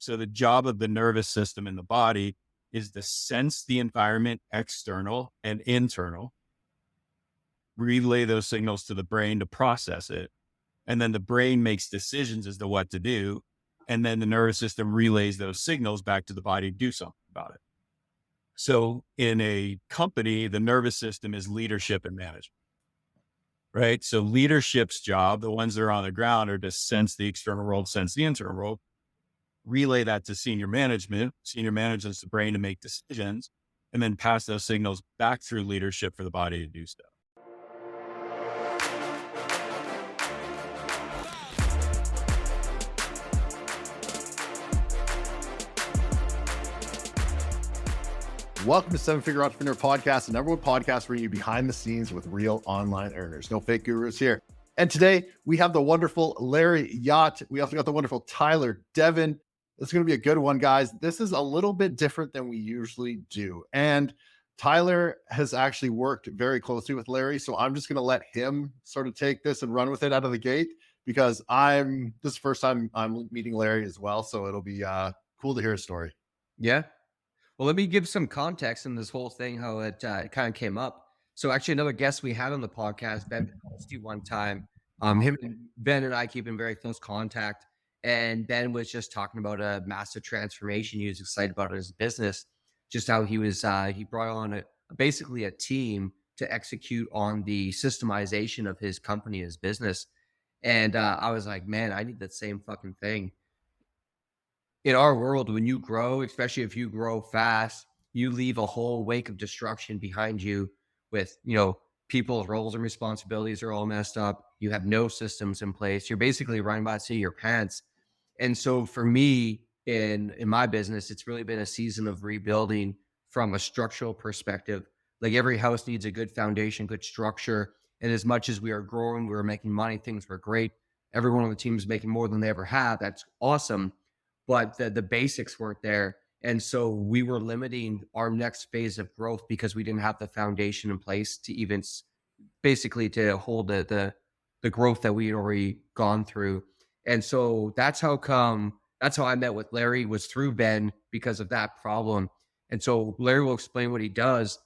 So the job of the nervous system in the body is to sense the environment, external and internal, relay those signals to the brain to process it. And then the brain makes decisions as to what to do. And then the nervous system relays those signals back to the body to do something about it. So in a company, the nervous system is leadership and management, right? So leadership's job, the ones that are on the ground, are to sense the external world, sense the internal world, relay that to senior management. Senior management's the brain to make decisions, and then pass those signals back through leadership for the body to do stuff. Welcome to Seven Figure Entrepreneur Podcast, the number one podcast bringing you behind the scenes with real online earners. No fake gurus here. And today we have the wonderful Larry Yatch. We also got the wonderful Tyler Devin. It's going to be a good one, guys. This is a little bit different than we usually do. And Tyler has actually worked very closely with Larry. So I'm just going to let him sort of take this and run with it out of the gate, because this is the first time I'm meeting Larry as well. So it'll be cool to hear his story. Yeah. Well, let me give some context in this whole thing, how it kind of came up. So actually another guest we had on the podcast, Ben Steve, one time, him and Ben and I keep in very close contact. And Ben was just talking about a massive transformation. He was excited about his business, just how he was, he brought on basically a team to execute on the systemization of his company, his business. And I was like, man, I need that same fucking thing. In our world, when you grow, especially if you grow fast, you leave a whole wake of destruction behind you with, people's roles and responsibilities are all messed up. You have no systems in place. You're basically running by the seat of your pants. And so for me, in my business, it's really been a season of rebuilding from a structural perspective. Like every house needs a good foundation, good structure. And as much as we are growing, we were making money, things were great. Everyone on the team is making more than they ever have. That's awesome. But the basics weren't there. And so we were limiting our next phase of growth because we didn't have the foundation in place to even basically to hold the growth that we had already gone through. And so that's how I met with Larry, was through Ben because of that problem. And so Larry will explain what he does,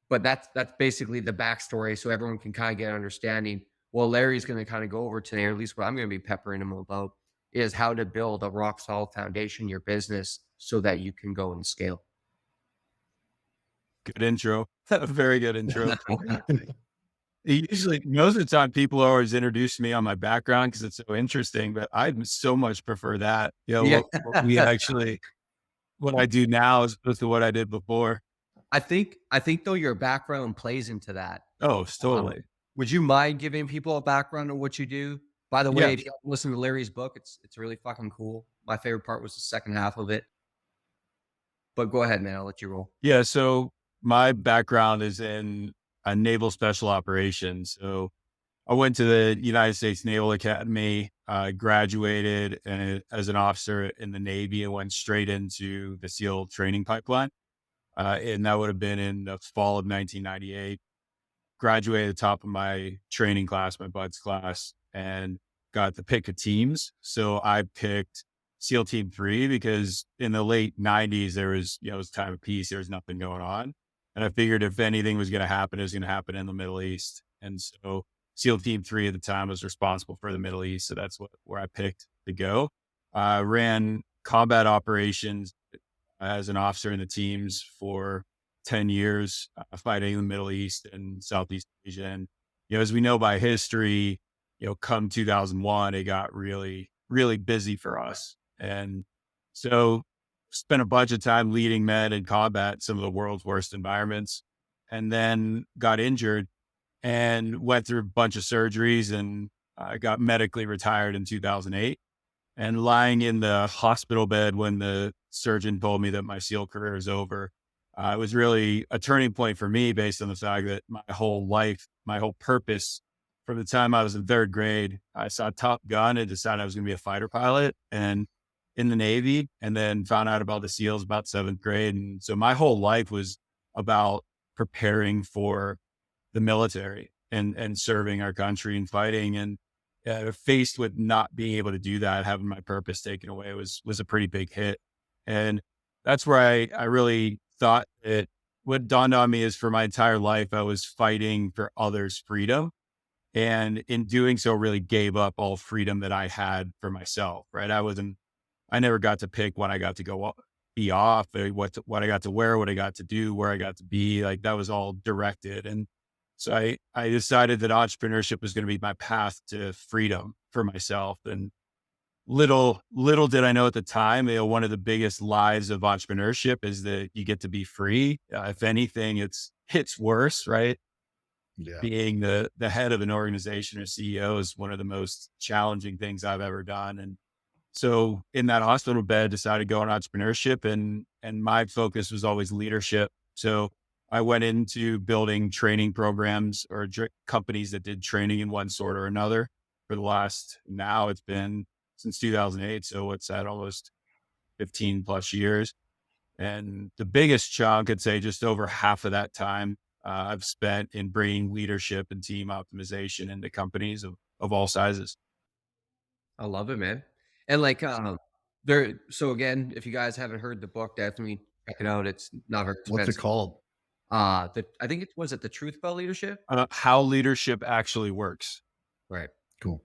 but that's basically the backstory, so everyone can kind of get an understanding. Well, Larry's going to kind of go over today, or at least what I'm going to be peppering him about, is how to build a rock solid foundation in your business so that you can go and scale. Good intro. Very good intro. Usually, most of the time, people always introduce me on my background because it's so interesting, but I so much prefer that. Yeah. What I do now as opposed to what I did before. I think though your background plays into that. Oh, totally. Would you mind giving people a background on what you do? By the way, Yeah. if you haven't listened to Larry's book, it's really fucking cool. My favorite part was the second half of it. But go ahead, man. I'll let you roll. Yeah. So my background is in naval special operations. So I went to the United States Naval Academy, graduated as an officer in the Navy, and went straight into the SEAL training pipeline. And that would have been in the fall of 1998. Graduated at the top of my training class, my buds class, and got the pick of teams. So I picked SEAL Team 3 because in the late 90s, there was, it was time of peace. There was nothing going on. And I figured if anything was going to happen, it was going to happen in the Middle East. And so SEAL Team 3 at the time was responsible for the Middle East. So that's where I picked to go. Ran combat operations as an officer in the teams for 10 years, fighting in the Middle East and Southeast Asia. And, as we know by history, come 2001, it got really, really busy for us. And so spent a bunch of time leading men in combat, some of the world's worst environments, and then got injured and went through a bunch of surgeries, and I got medically retired in 2008. And lying in the hospital bed when the surgeon told me that my SEAL career is over, it was really a turning point for me based on the fact that my whole life, my whole purpose from the time I was in third grade, I saw Top Gun and decided I was going to be a fighter pilot and in the Navy, and then found out about the SEALs about seventh grade. And so my whole life was about preparing for the military and serving our country and fighting. And faced with not being able to do that, having my purpose taken away was a pretty big hit. And that's where I really thought that what dawned on me is for my entire life, I was fighting for others' freedom. And in doing so, really gave up all freedom that I had for myself, right? I never got to pick when I got to be off, what I got to wear, what I got to do, where I got to be. Like that was all directed. And so I decided that entrepreneurship was going to be my path to freedom for myself. And little did I know at the time, one of the biggest lies of entrepreneurship is that you get to be free. If anything, it's worse, right? Yeah. Being the head of an organization or CEO is one of the most challenging things I've ever done. And so in that hospital bed, decided to go on entrepreneurship, and my focus was always leadership. So I went into building training programs or companies that did training in one sort or another for the last, now it's been since 2008. So what's that? Almost 15 plus years. And the biggest chunk, I'd say just over half of that time, I've spent in bringing leadership and team optimization into companies of all sizes. I love it, man. And like, there. So again, if you guys haven't heard the book, definitely check it out. It's not very What's it expensive. called? I think it was it the Truth About Leadership, How leadership actually works. right? Cool.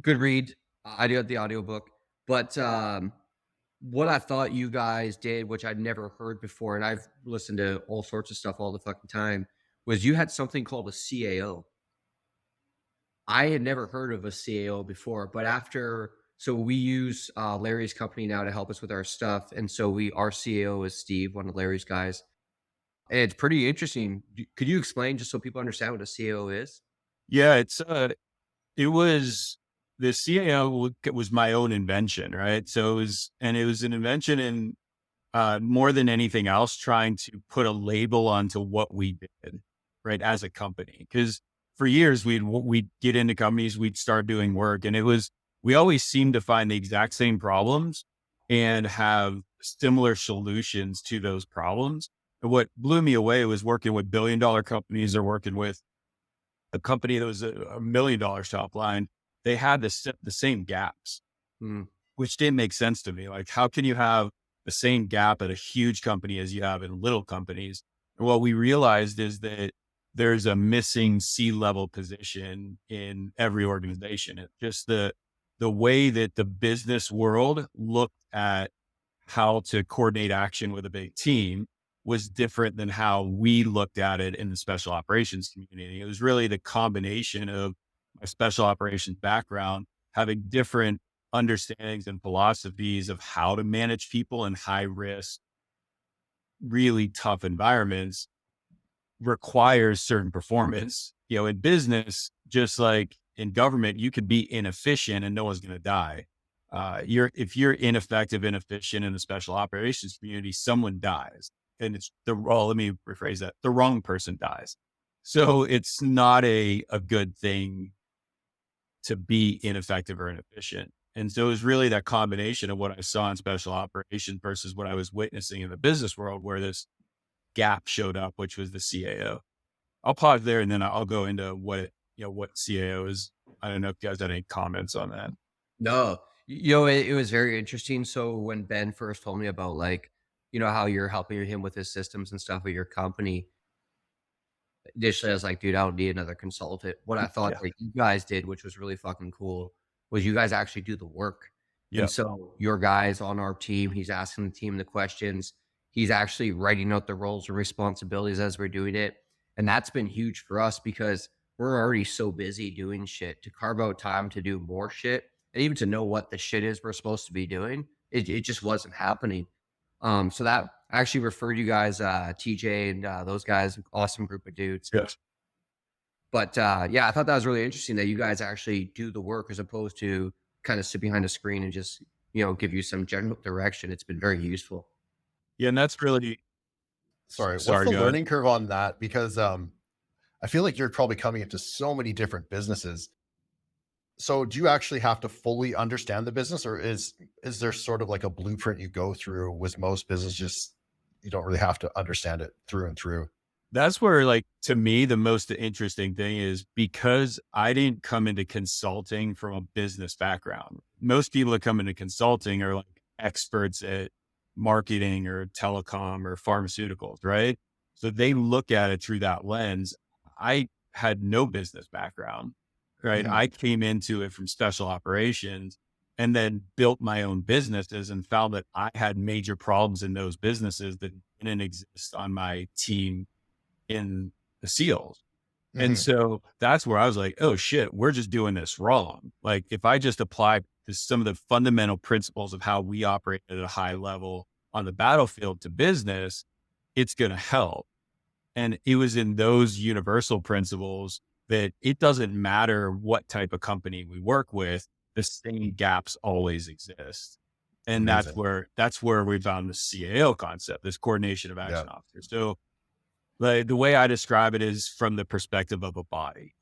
Good read. I do have the audiobook, but what I thought you guys did, which I'd never heard before, and I've listened to all sorts of stuff all the fucking time, was you had something called a CAO. I had never heard of a CAO before, but so we use Larry's company now to help us with our stuff, and so our CAO is Steve, one of Larry's guys. And it's pretty interesting. Could you explain just so people understand what a CAO is? Yeah, it was the CAO was my own invention, right? So it was an invention in more than anything else, trying to put a label onto what we did, right, as a company. Because for years we'd get into companies, we'd start doing work, and we always seemed to find the exact same problems and have similar solutions to those problems. And what blew me away was working with $1 billion companies or working with a company that was $1 million top line. They had the same gaps, Hmm. which didn't make sense to me. Like, how can you have the same gap at a huge company as you have in little companies? And what we realized is that there's a missing C-level position in every organization. It's just the way that the business world looked at how to coordinate action with a big team was different than how we looked at it in the special operations community. It was really the combination of my special operations background, having different understandings and philosophies of how to manage people in high risk, really tough environments requires certain performance. In business, just like in government, you could be inefficient and no one's going to die. If you're ineffective, inefficient in the special operations community, someone dies. And let me rephrase that. The wrong person dies. So it's not a good thing to be ineffective or inefficient. And so it was really that combination of what I saw in special operations versus what I was witnessing in the business world, where this gap showed up, which was the CAO. I'll pause there and then I'll go into what CAO is. I don't know if you guys had any comments on that. No, it was very interesting. So when Ben first told me about like, how you're helping him with his systems and stuff at your company, initially I was like, dude, I don't need another consultant. What I thought Yeah. that you guys did, which was really fucking cool, was you guys actually do the work. Yeah. And so your guys on our team, he's asking the team the questions. He's actually writing out the roles and responsibilities as we're doing it. And that's been huge for us because we're already so busy doing shit to carve out time to do more shit and even to know what the shit is we're supposed to be doing. It just wasn't happening. So that I actually referred you guys, TJ and those guys, awesome group of dudes. Yes. But yeah, I thought that was really interesting that you guys actually do the work as opposed to kind of sit behind a screen and just, give you some general direction. It's been very useful. Yeah. And that's really, Sorry. What's sorry, the go ahead. learning curve on that? Because I feel like you're probably coming into so many different businesses. So do you actually have to fully understand the business, or is there sort of like a blueprint you go through with most business? Just you don't really have to understand it through and through. That's where, like, to me, the most interesting thing is because I didn't come into consulting from a business background. Most people that come into consulting are like experts at marketing or telecom or pharmaceuticals, right? So they look at it through that lens. I had no business background, right? Mhm. I came into it from special operations and then built my own businesses and found that I had major problems in those businesses that didn't exist on my team in the SEALs. And Mhm. so that's where I was like, oh shit, we're just doing this wrong. Like if I just apply to some of the fundamental principles of how we operate at a high level on the battlefield to business, it's going to help. And it was in those universal principles that it doesn't matter what type of company we work with, the same gaps always exist. And Amazing. that's where we found the CAO concept, this coordination of Yeah. action officer. So the way I describe it is from the perspective of a body.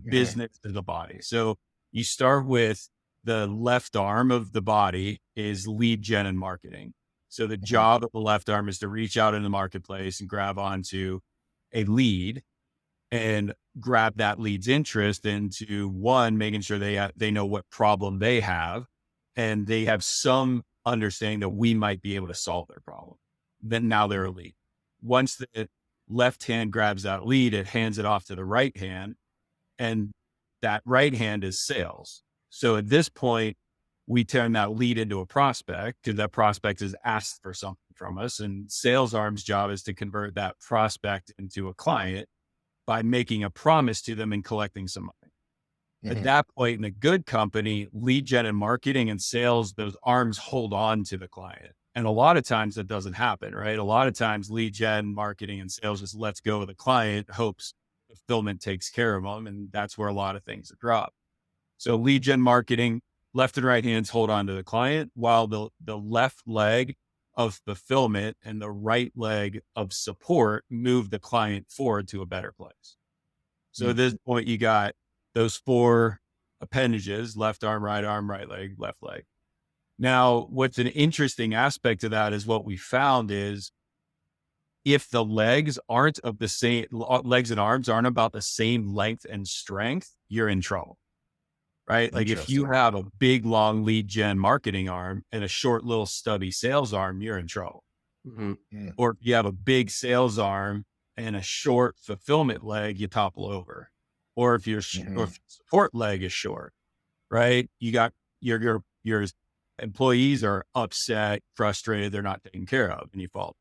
Mhm. Business is a body. So you start with the left arm of the body is lead gen and marketing. So the Mhm. job of the left arm is to reach out in the marketplace and grab onto a lead and grab that lead's interest into one, making sure they know what problem they have and they have some understanding that we might be able to solve their problem. Then now they're a lead. Once the left hand grabs that lead, it hands it off to the right hand, and that right hand is sales. So at this point, we turn that lead into a prospect because that prospect is asked for something from us. And sales arm's job is to convert that prospect into a client by making a promise to them and collecting some money. At Mhm. that point, in a good company, lead gen and marketing and sales, those arms hold on to the client. And a lot of times that doesn't happen, right? A lot of times lead gen, marketing, and sales just lets go of the client, hopes fulfillment takes care of them. And that's where a lot of things are dropped. So lead gen marketing, left and right hands hold on to the client, while the left leg of fulfillment and the right leg of support move the client forward to a better place. So at Mm. this point, you got those four appendages: left arm, right leg, left leg. Now, what's an interesting aspect of that is what we found is if the legs aren't of the same, legs and arms aren't about the same length and strength, you're in trouble, right? Like if you Interesting. have a big, long lead gen marketing arm and a short, little stubby sales arm, you're in trouble. Mhm. Mm. Or if you have a big sales arm and a short fulfillment leg, you topple over. Or if or if Mhm. your support leg is short, right? You got your employees are upset, frustrated, they're not taken care of, and you fall.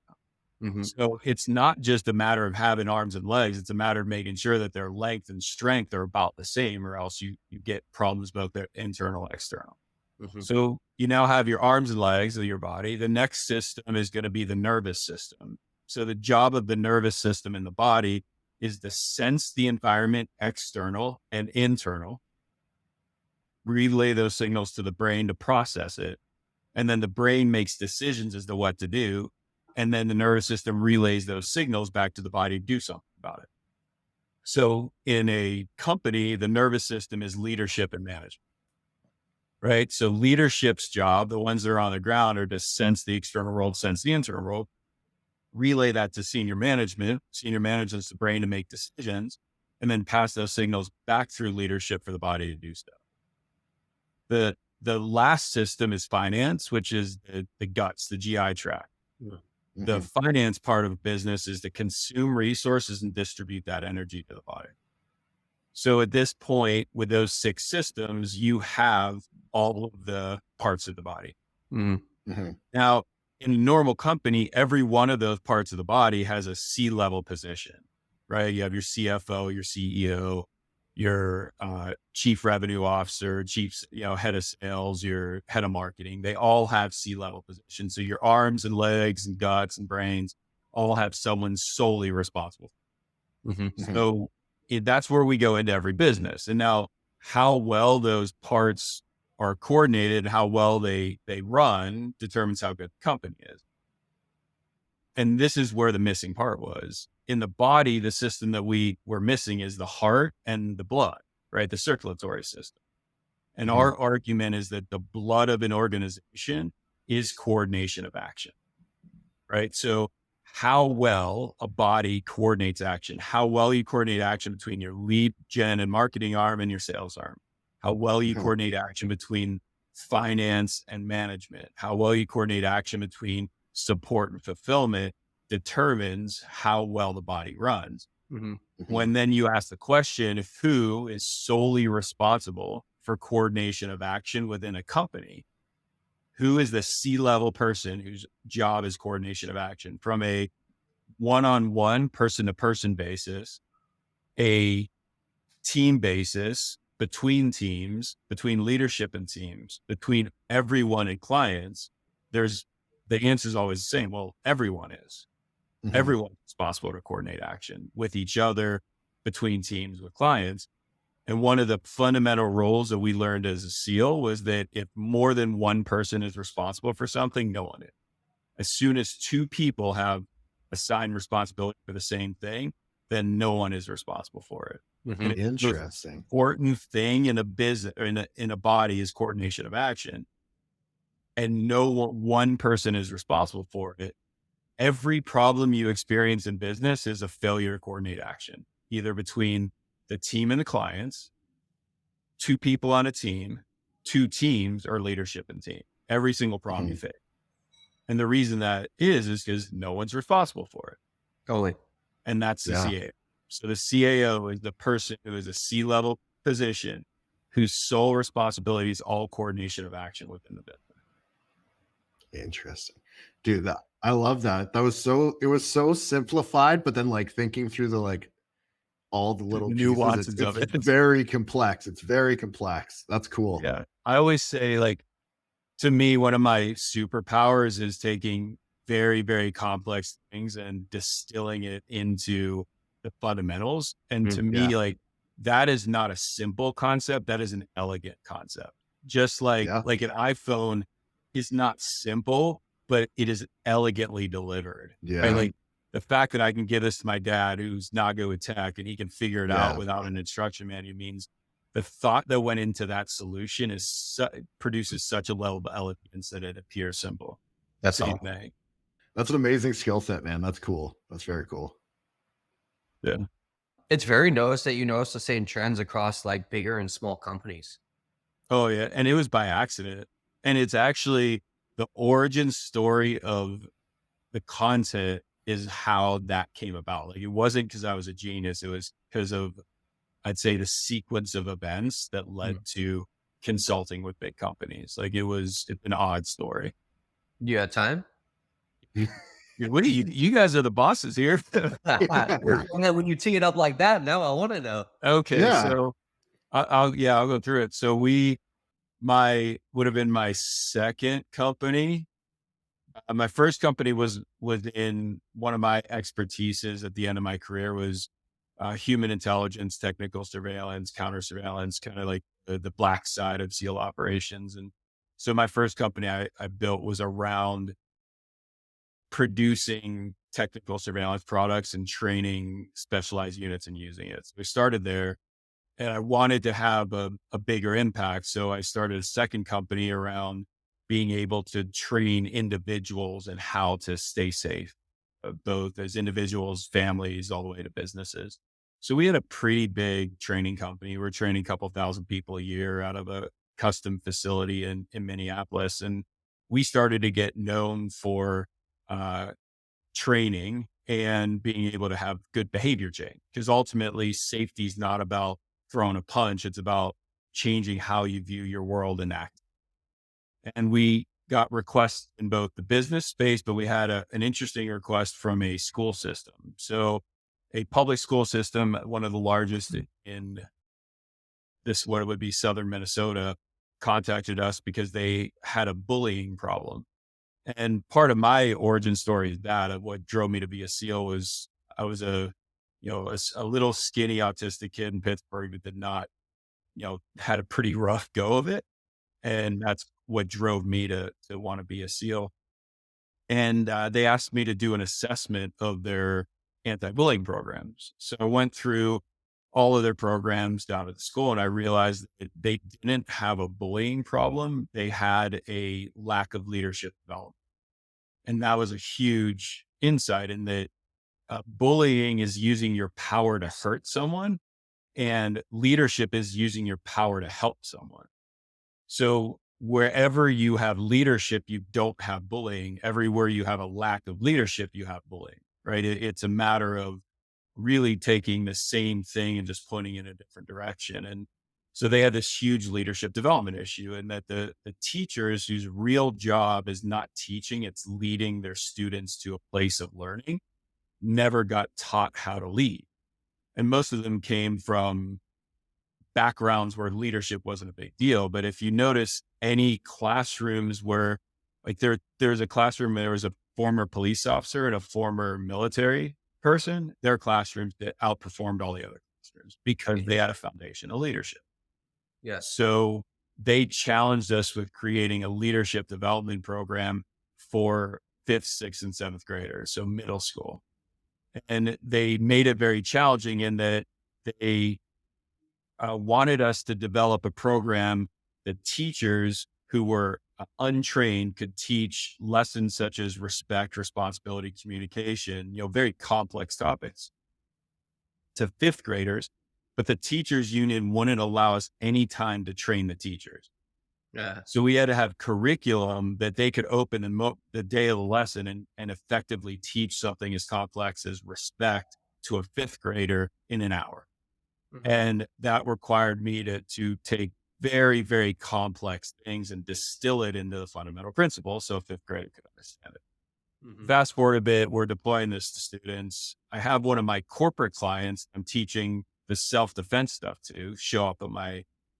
Mhm. So it's not just a matter of having arms and legs; it's a matter of making sure that their length and strength are about the same, or else you get problems both their internal and external. Mhm. So you now have your arms and legs of your body. The next system is going to be the nervous system. So the job of the nervous system in the body is to sense the environment, external and internal, relay those signals to the brain to process it. And then the brain makes decisions as to what to do. And then the nervous system relays those signals back to the body to do something about it. So in a company, the nervous system is leadership and management. Right. So leadership's job, the ones that are on the ground, are to sense the external world, sense the internal world, relay that to senior management. Senior management is the brain to make decisions, and then pass those signals back through leadership for the body to do stuff. The last system is finance, which is the guts, the GI tract. The Mhm. finance part of a business is to consume resources and distribute that energy to the body. So at this point, with those six systems, you have all of the parts of the body. Mhm. Mhm. Now, in a normal company, every one of those parts of the body has a C-level position, right? You have your CFO, your CEO, your chief revenue officer, head of sales, your head of marketing. They all have C-level positions. So your arms and legs and guts and brains all have someone solely responsible. Mhm. Mhm. So that's where we go into every business. And now how well those parts are coordinated, how well they run determines how good the company is. And this is where the missing part was. In the body, the system that we were missing is the heart and the blood, right? The circulatory system. And Mhm. our argument is that the blood of an organization is coordination of action, right? So how well a body coordinates action, how well you coordinate action between your lead gen and marketing arm and your sales arm, how well you Mhm. coordinate action between finance and management, how well you coordinate action between support and fulfillment determines how well the body runs. Mhm. Mhm. When then you ask the question, who is solely responsible for coordination of action within a company? Who is the C-level person whose job is coordination of action from a one-on-one person to person basis, a team basis, between teams, between leadership and teams, between everyone and clients? There's the answer is always the same. Well, everyone is. Mhm. Everyone's responsible to coordinate action with each other, between teams, with clients. And one of the fundamental roles that we learned as a SEAL was that if more than one person is responsible for something, no one is. As soon as two people have assigned responsibility for the same thing, then no one is responsible for it. And Mhm. it's the most Interesting. important thing in a business or in a body is coordination of action. And one person is responsible for it. Every problem you experience in business is a failure to coordinate action, either between the team and the clients, two people on a team, two teams, or leadership and team. Every single problem you Mhm. face. And the reason that is because no one's responsible for it. Totally. And that's the Yeah. CAO. So the CAO is the person who is a C-level position whose sole responsibility is all coordination of action within the business. Interesting. Dude, that I love that. That was so it was so simplified, but then like thinking through the like all the The little pieces, nuances it's of it. very complex. It's very complex. That's cool. Yeah. I always say, like, to me, one of my superpowers is taking very, very complex things and distilling it into the fundamentals. And to Mm, Yeah. me, like, that is not a simple concept. That is an elegant concept. Just like Yeah. an iPhone is not simple, but it is elegantly delivered. Right. Yeah. Like the fact that I can give this to my dad who's not good with tech and he can figure it out Yeah. without an instruction manual means the thought that went into that solution produces such a level of elegance that it appears simple. that's Same all. thing. That's an amazing skill set, man. That's cool. That's very cool. Yeah. It's very noticed that you notice the same trends across like bigger and small companies. Oh yeah. And it was by accident. And it's actually the origin story of the content is how that came about. Like it wasn't because I was a genius. It was because of, I'd say, the sequence of events that led Mm. to consulting with big companies. Like it's an odd story. You had time? What do you guys are the bosses here. When you tee it up like that, now I want to know. Okay. Yeah. So I'll go through it. So would have been my second company. My first company was in one of my expertises at the end of my career was human intelligence, technical surveillance, counter surveillance, kind of like the black side of SEAL operations. And so my first company I built was around producing technical surveillance products and training specialized units and using it. So we started there and I wanted to have a bigger impact. So I started a second company around being able to train individuals and how to stay safe, both as individuals, families, all the way to businesses. So we had a pretty big training company. We're training a couple thousand people a year out of a custom facility in Minneapolis. And we started to get known for uh, training and being able to have good behavior change. Because ultimately, safety is not about throwing a punch, it's about changing how you view your world and act. And we got requests in both the business space, but we had an interesting request from a school system. So, a public school system, one of the largest in this, what would be southern Minnesota, contacted us because they had a bullying problem. And part of my origin story is that of what drove me to be a SEAL was I was a little skinny autistic kid in Pittsburgh that did not, had a pretty rough go of it. And that's what drove me to want to be a SEAL. And they asked me to do an assessment of their anti-bullying programs. So I went through all of their programs down at the school and I realized that they didn't have a bullying problem. They had a lack of leadership development. And that was a huge insight in that bullying is using your power to hurt someone, and leadership is using your power to help someone. So wherever you have leadership, you don't have bullying. Everywhere you have a lack of leadership, you have bullying, right? It's a matter of really taking the same thing and just pointing in a different direction. And so they had this huge leadership development issue, and that the teachers whose real job is not teaching, it's leading their students to a place of learning, never got taught how to lead. And most of them came from backgrounds where leadership wasn't a big deal. But if you notice any classrooms where like there's a classroom, there was a former police officer and a former military person, their classrooms that outperformed all the other classrooms because they had a foundation of leadership. Yes. So they challenged us with creating a leadership development program for fifth, sixth, and seventh graders, so middle school. And they made it very challenging in that they wanted us to develop a program that teachers who were untrained could teach lessons such as respect, responsibility, communication, very complex topics to fifth graders, but the teachers union wouldn't allow us any time to train the teachers. Yeah. So we had to have curriculum that they could open the day of the lesson and effectively teach something as complex as respect to a fifth grader in an hour. Mhm. And that required me to take very, very complex things and distill it into the fundamental principles so a fifth grader could understand it. Mhm. Fast forward a bit, we're deploying this to students. I have one of my corporate clients I'm teaching the self-defense stuff to show up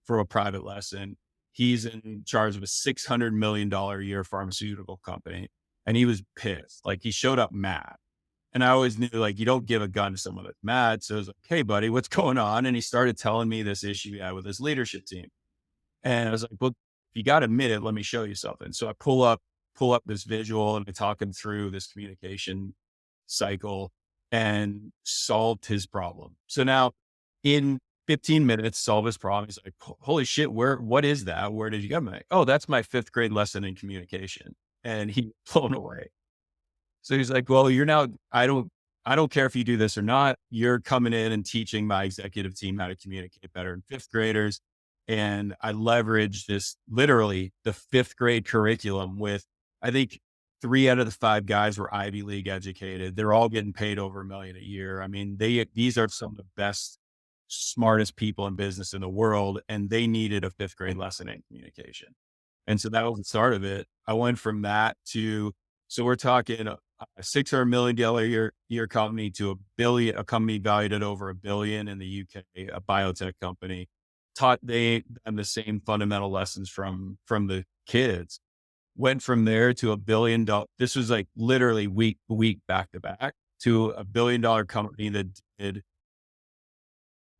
for a private lesson. He's in charge of a $600 million a year pharmaceutical company. And he was pissed. Like he showed up mad. And I always knew like, you don't give a gun to someone that's mad. So I was like, hey buddy, what's going on? And he started telling me this issue he had with his leadership team. And I was like, well, if you got a minute, let me show you something. So I pull up this visual and I talk him through this communication cycle and solved his problem. So now in 15 minutes, solve his problem. He's like, holy shit, what is that? Where did you get me? Oh, that's my fifth grade lesson in communication. And he blown away. So he's like, well, I don't care if you do this or not. You're coming in and teaching my executive team how to communicate better in fifth graders. And I leverage this literally the fifth grade curriculum with, I think 3 out of the 5 guys were Ivy League educated. They're all getting paid over $1 million a year. I mean, these are some of the best, smartest people in business in the world. And they needed a fifth grade lesson in communication. And so that was the start of it. I went from that to, so we're talking a $600 million year company to a company valued at over $1 billion in the UK, a biotech company. Taught them the same fundamental lessons from the kids. Went from there to $1 billion. This was like literally week back to back to $1 billion company that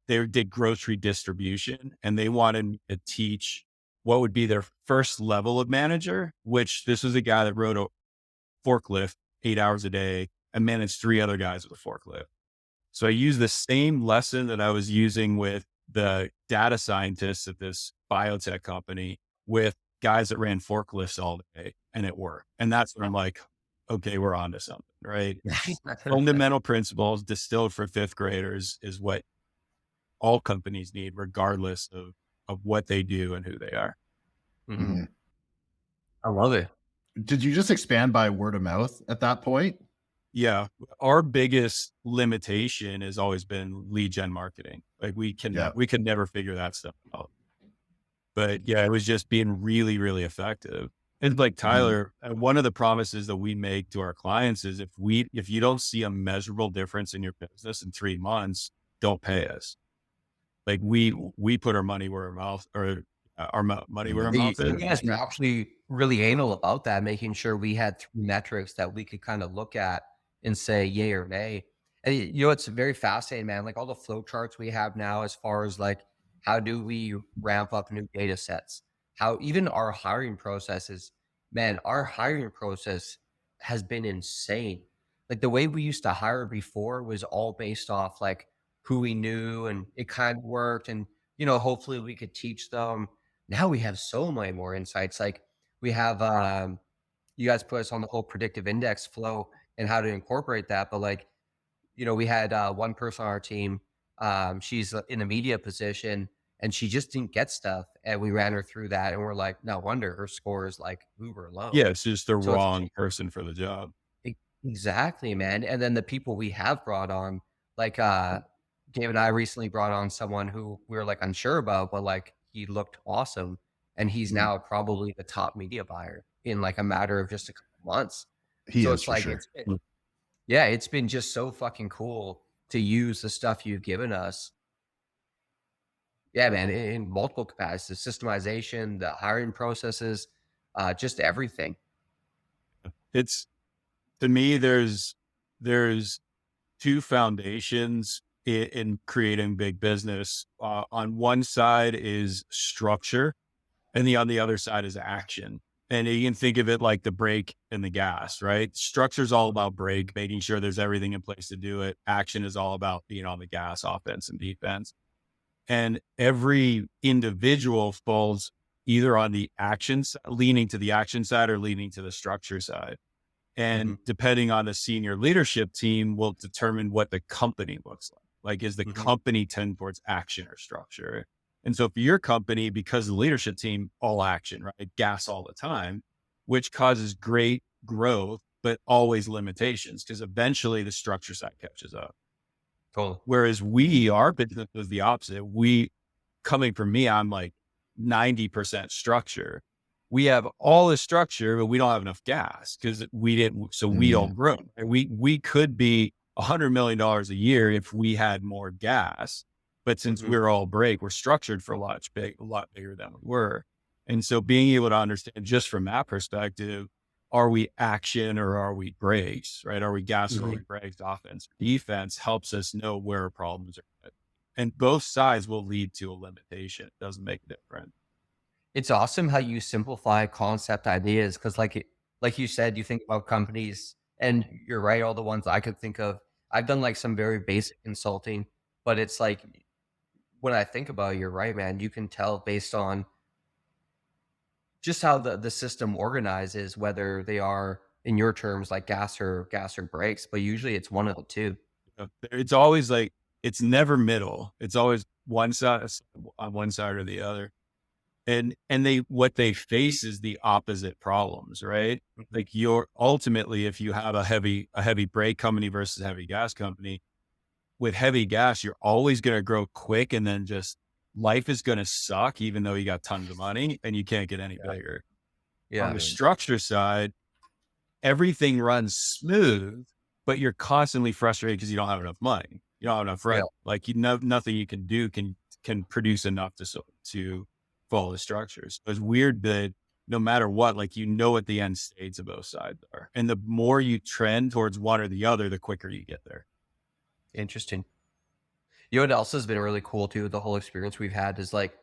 did grocery distribution, and they wanted me to teach what would be their first level of manager, which this was a guy that rode a forklift 8 hours a day and managed 3 other guys with a forklift. So I used the same lesson that I was using with the data scientists at this biotech company with guys that ran forklifts all day, and it worked. And that's when I'm like, okay, we're on to something, right? Fundamental principles distilled for fifth graders is what all companies need, regardless of what they do and who they are. Mhm. Mhm. I love it. Did you just expand by word of mouth at that point? Yeah. Our biggest limitation has always been lead gen marketing. Like we Yeah. could never figure that stuff out. But yeah, it was just being really, really effective. And like Mhm. Tyler, one of the promises that we make to our clients is if you don't see a measurable difference in your business in 3 months, don't pay us. Like we put our money where our mouth or money where our Amen. You mouth is. guys were actually really anal about that, making sure we had 3 metrics that we could kind of look at and say yay or nay. And it's very fascinating, man. Like all the flow charts we have now, as far as like how do we ramp up new data sets? How even our hiring processes, man, our hiring process has been insane. Like the way we used to hire before was all based off like who we knew and it kind of worked. And, hopefully we could teach them. Now we have so many more insights. Like we have you guys put us on the whole predictive index flow and how to incorporate that. But like, we had one person on our team. She's in a media position and she just didn't get stuff. And we ran her through that. And we're like, no wonder her score is like uber low. Yeah, it's just the So it's wrong person for the job. exactly, man. And then the people we have brought on, like Gabe and I recently brought on someone who we were like unsure about, but like he looked awesome. And he's Mm. now probably the top media buyer in like a matter of just a couple months. He So is it's for like sure. yeah, it's been just so fucking cool to use the stuff you've given us. Yeah, man, in multiple capacities, systemization, the hiring processes, just everything. It's to me, there's two foundations in creating big business. On one side is structure, and on the other side is action. And you can think of it like the brake and the gas, right? Structure is all about brake, making sure there's everything in place to do it. Action is all about being on the gas, offense and defense. And every individual falls either on the actions, leaning to the action side or leaning to the structure side. And Hmm. depending on the senior leadership team will determine what the company looks like. Like, is the Hmm. company tend towards action or structure? And so for your company, because the leadership team, all action, right? Gas all the time, which causes great growth, but always limitations because eventually the structure side catches up. Totally. Whereas our business was the opposite. Coming from me, I'm like 90% structure. We have all the structure, but we don't have enough gas because we didn't, so we Mm. don't grow. And we could be $100 million a year if we had more gas. But since Hmm. we're all break, we're structured for a lot bigger than we were. And so being able to understand just from that perspective, are we action or are we brakes, right? Are we gas or are we Hmm. brakes? Offense, defense helps us know where our problems are. And both sides will lead to a limitation. It doesn't make a difference. It's awesome how you simplify concept ideas because, like you said, you think about companies, and you're right. All the ones I could think of, I've done like some very basic consulting, but it's like when I think about it, you're right, man. You can tell based on just how the system organizes whether they are, in your terms, like gas or brakes, but usually it's one of the two. It's always like, it's never middle. It's always one side on one side or the other. And what they face is the opposite problems, right? Mhm. Like ultimately, if you have a heavy brake company versus a heavy gas company, with heavy gas, you're always going to grow quick. And then just life is going to suck, even though you got tons of money and you can't get any Yeah. bigger. On Yeah. the structure side, everything runs smooth, but you're constantly frustrated because you don't have enough money. You don't have enough Yeah. revenue. Like, nothing you can do can produce enough to follow the structures. So it's weird that no matter what, like, what the end states of both sides are. And the more you trend towards one or the other, the quicker you get there. Interesting. You know what else has been really cool too? The whole experience we've had is like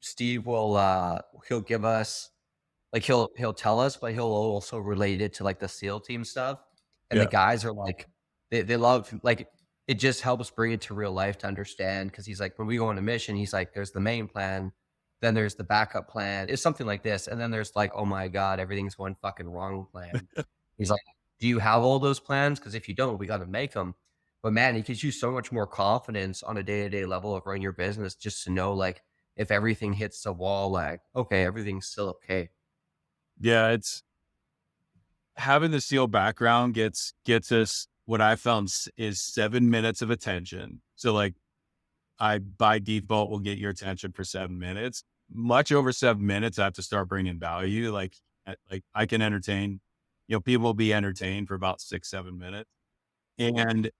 Steve will he'll give us like he'll tell us, but he'll also relate it to like the SEAL team stuff. And the Yeah. guys are like they love like it just helps bring it to real life to understand because he's like when we go on a mission, he's like, there's the main plan, then there's the backup plan. It's something like this. And then there's like, oh my God, everything's going fucking wrong plan. He's like, do you have all those plans? Because if you don't, we got to make them. But man, it gives you so much more confidence on a day-to-day level of running your business just to know like if everything hits the wall, like, okay, everything's still okay. Yeah. It's having the SEAL background gets us what I found is 7 minutes of attention. So like, I by default will get your attention for 7 minutes. Much over 7 minutes, I have to start bringing value. Like I can entertain, people will be entertained for about 6, 7 minutes. And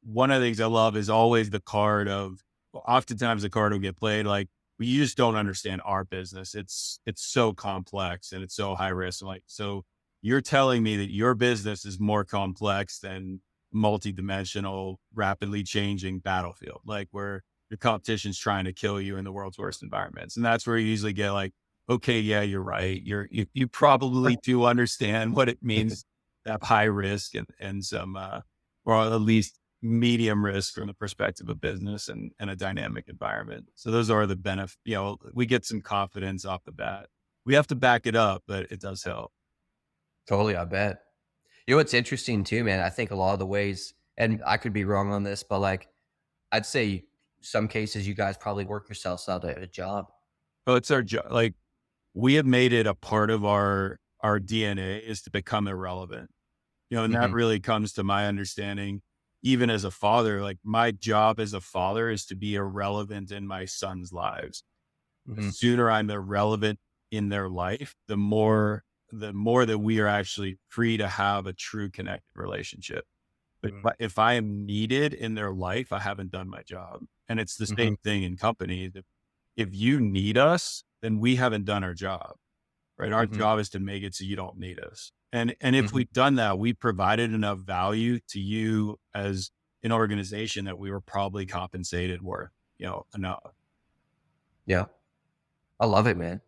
one of the things I love is always the card of, oftentimes the card will get played like, "Well, you just don't understand our business. It's so complex and it's so high risk." I'm like, so you're telling me that your business is more complex than multidimensional, rapidly changing battlefield, like where your competition's trying to kill you in the world's worst environments. And that's where you usually get like, okay, yeah, you're right. You probably do understand what it means to have high risk and some or at least medium risk from the perspective of business and a dynamic environment. So those are the benefits. We get some confidence off the bat. We have to back it up, but it does help. Totally, I bet. You know what's interesting too, man? I think a lot of the ways, and I could be wrong on this, but like I'd say some cases you guys probably work yourselves out of a job. But it's our job. Like we have made it a part of our DNA is to become irrelevant. And that Hmm. really comes to my understanding, even as a father, like my job as a father is to be irrelevant in my son's lives. The Hmm. sooner I'm irrelevant in their life, the more that we are actually free to have a true connected relationship. But if I am needed in their life, I haven't done my job. And it's the Hmm. same thing in companies. If you need us, then we haven't done our job, right? Our Hmm. job is to make it so you don't need us. And if Hmm. we've done that, we provided enough value to you as an organization that we were probably compensated worth, enough. Yeah, I love it, man.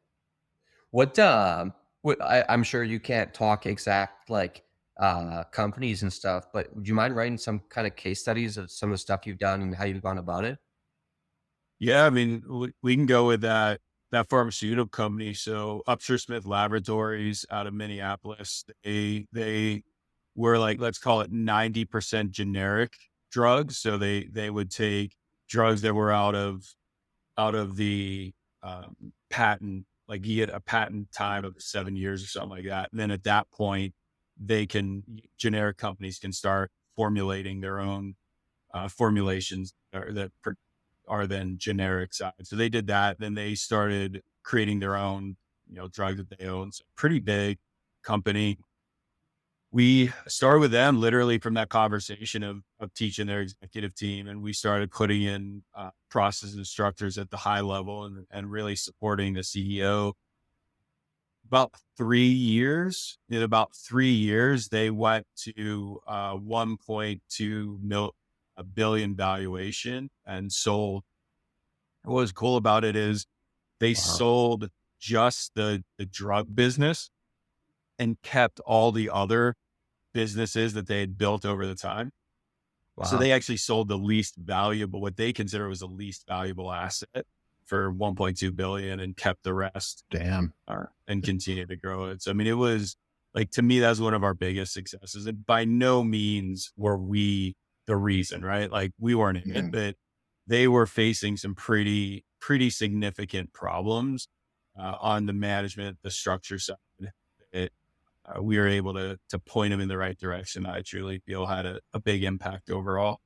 I'm sure you can't talk exact like companies and stuff, but would you mind writing some kind of case studies of some of the stuff you've done and how you've gone about it? Yeah, I mean, we can go with that pharmaceutical company. So Upshur Smith Laboratories out of Minneapolis, they were like, let's call it 90% generic drugs. So they would take drugs that were out of the patent, like you get a patent time of 7 years or something like that. And then at that point, generic companies can start formulating their own formulations are then generic side. So they did that. Then they started creating their own, drug that they own. So pretty big company. We started with them literally from that conversation of teaching their executive team. And we started putting in process instructors at the high level and really supporting the CEO. In about 3 years, they went to 1.2 billion valuation and sold. What was cool about it is they Wow. sold just the drug business and kept all the other businesses that they had built over the time. So they Wow. actually sold the least valuable, what they consider was the least valuable asset for 1.2 billion and kept the rest Damn. and continued to grow it. So, I mean, it was like, to me, that was one of our biggest successes. And by no means were we the reason, right? Like we weren't in it, Mhm. but they were facing some pretty significant problems on the management, the structure side. It, we were able to point them in the right direction. I truly feel had a big impact overall.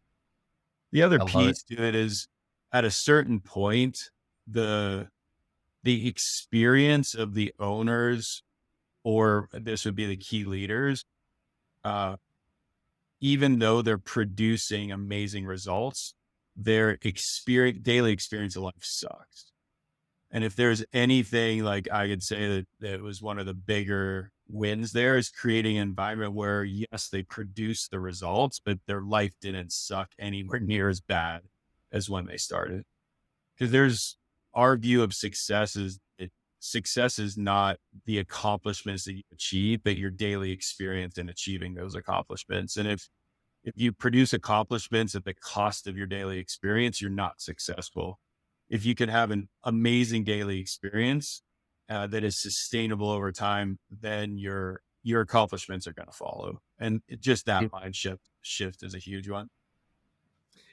The other I love it. piece to it is at a certain point, the the experience of the owners, or this would be the key leaders, uh, even though they're producing amazing results, their daily experience of life sucks. And if there's anything like I could say that was one of the bigger wins there is creating an environment where, yes, they produce the results, but their life didn't suck anywhere near as bad as when they started. Because there's our view of success is not the accomplishments that you achieve, but your daily experience in achieving those accomplishments. And if you produce accomplishments at the cost of your daily experience, you're not successful. If you can have an amazing daily experience that is sustainable over time, then your accomplishments are going to follow. And just that mind shift is a huge one.